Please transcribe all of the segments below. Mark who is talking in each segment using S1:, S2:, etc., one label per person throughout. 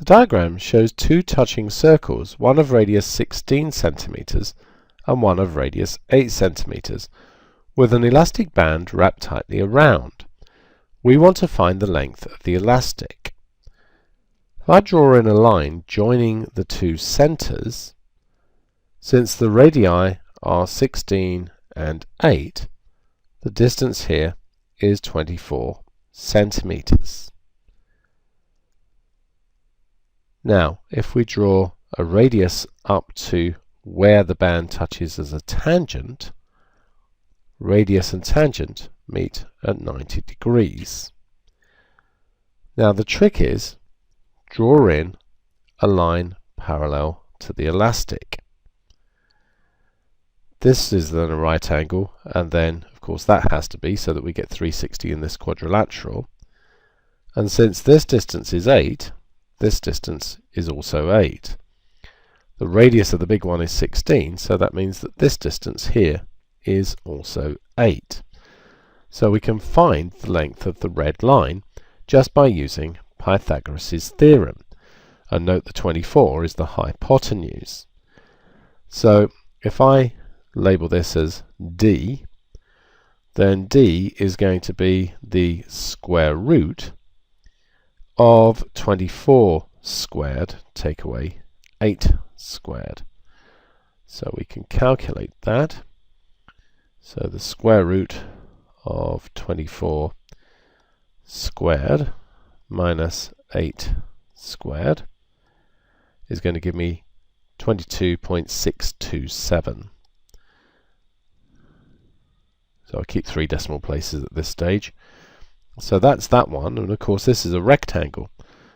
S1: The diagram shows two touching circles, one of radius 16 centimeters and one of radius 8 centimeters, with an elastic band wrapped tightly around. We want to find the length of the elastic. If I draw in a line joining the two centers, since the radii are 16 and 8, the distance here is 24 centimeters. Now, if we draw a radius up to where the band touches as a tangent, radius and tangent meet at 90 degrees. Now the trick is, draw in a line parallel to the elastic. This is then a right angle, and then of course that has to be so that we get 360 in this quadrilateral. And since this distance is 8, this distance is also 8. The radius of the big one is 16, so that means that this distance here is also 8. So we can find the length of the red line just by using Pythagoras' theorem. And note the 24 is the hypotenuse. So if I label this as D, then D is going to be the square root of 24 squared, take away 8 squared. So we can calculate that. So the square root of 24 squared minus 8 squared is going to give me 22.627. So I'll keep 3 decimal places at this stage. So that's that one, and of course this is a rectangle.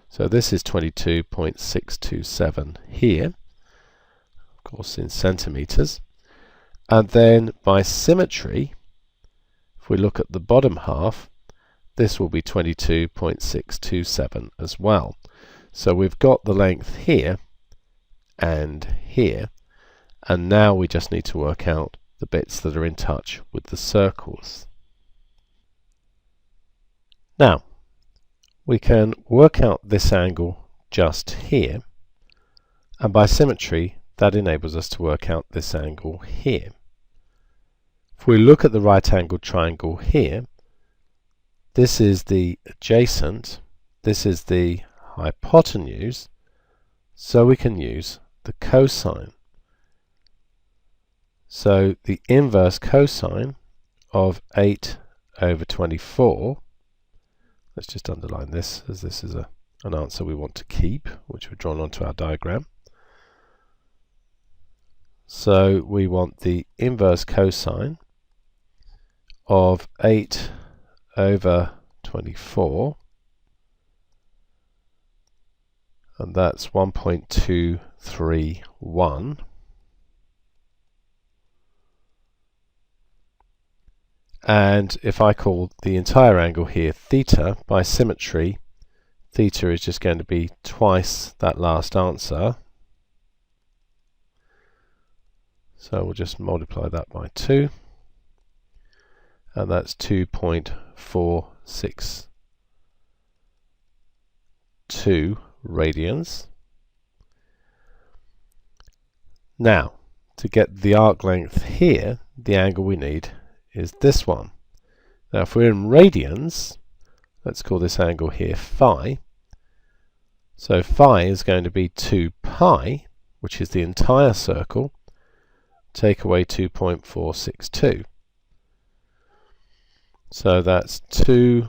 S1: So this is 22.627 here, of course in centimeters. And then by symmetry, if we look at the bottom half, this will be 22.627 as well. So we've got the length here and here, and now we just need to work out the bits that are in touch with the circles. Now, we can work out this angle just here, and by symmetry that enables us to work out this angle here. If we look at the right angled triangle here, this is the adjacent, this is the hypotenuse, so we can use the cosine. So the inverse cosine of 8 over 24, let's just underline this as this is an answer we want to keep, which we've drawn onto our diagram. So we want the inverse cosine of 8 over 24, and that's 1.231. And if I call the entire angle here theta, by symmetry, theta is just going to be twice that last answer. So we'll just multiply that by 2. And that's 2.462 radians. Now, to get the arc length here, the angle we need is this one. Now if we're in radians, let's call this angle here phi. So phi is going to be 2 pi, which is the entire circle, take away 2.462. So that's 2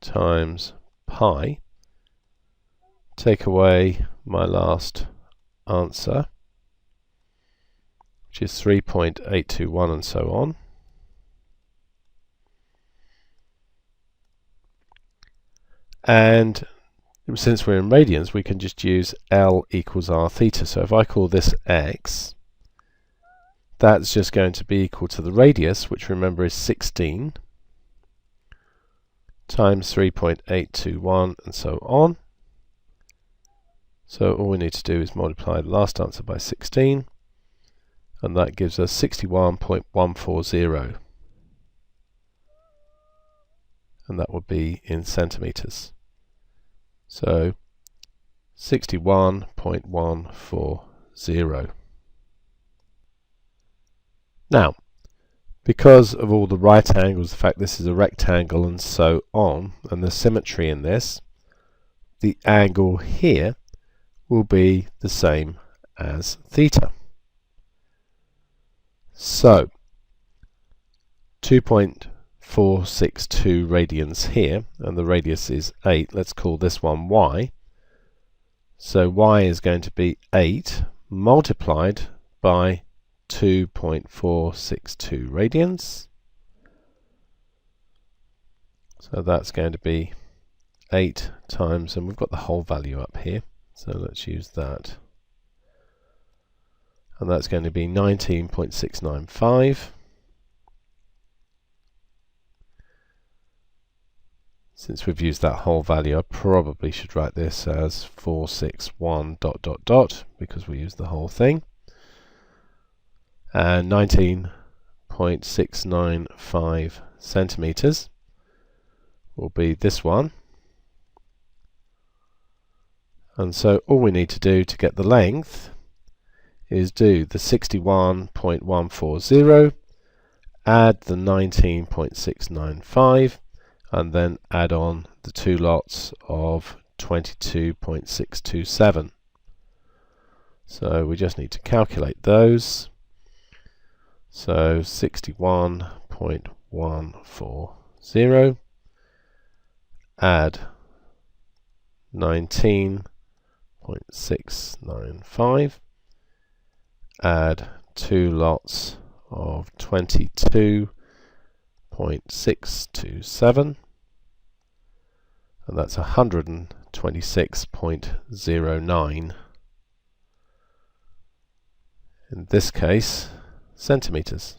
S1: times pi, take away my last answer, which is 3.821 and so on. And since we're in radians, we can just use L equals r theta. So if I call this x, that's just going to be equal to the radius, which remember is 16, times 3.821 and so on. So all we need to do is multiply the last answer by 16, and that gives us 61.140. And that would be in centimeters. So 61.140. Now, because of all the right angles, the fact this is a rectangle and so on, and the symmetry in this, the angle here will be the same as theta. So 2.462 radians here, and the radius is 8. Let's call this one y. So y is going to be 8 multiplied by 2.462 radians. So that's going to be 8 times, and we've got the whole value up here, so let's use that. And that's going to be 19.695. Since we've used that whole value, I probably should write this as 461 ... because we use the whole thing. And 19.695 centimeters will be this one. And so all we need to do to get the length is do the 61.140, add the 19.695, and then add on the two lots of 22.627. So we just need to calculate those. So 61.140, add 19.695, add two lots of 22.627, and that's 126.09, in this case, centimeters.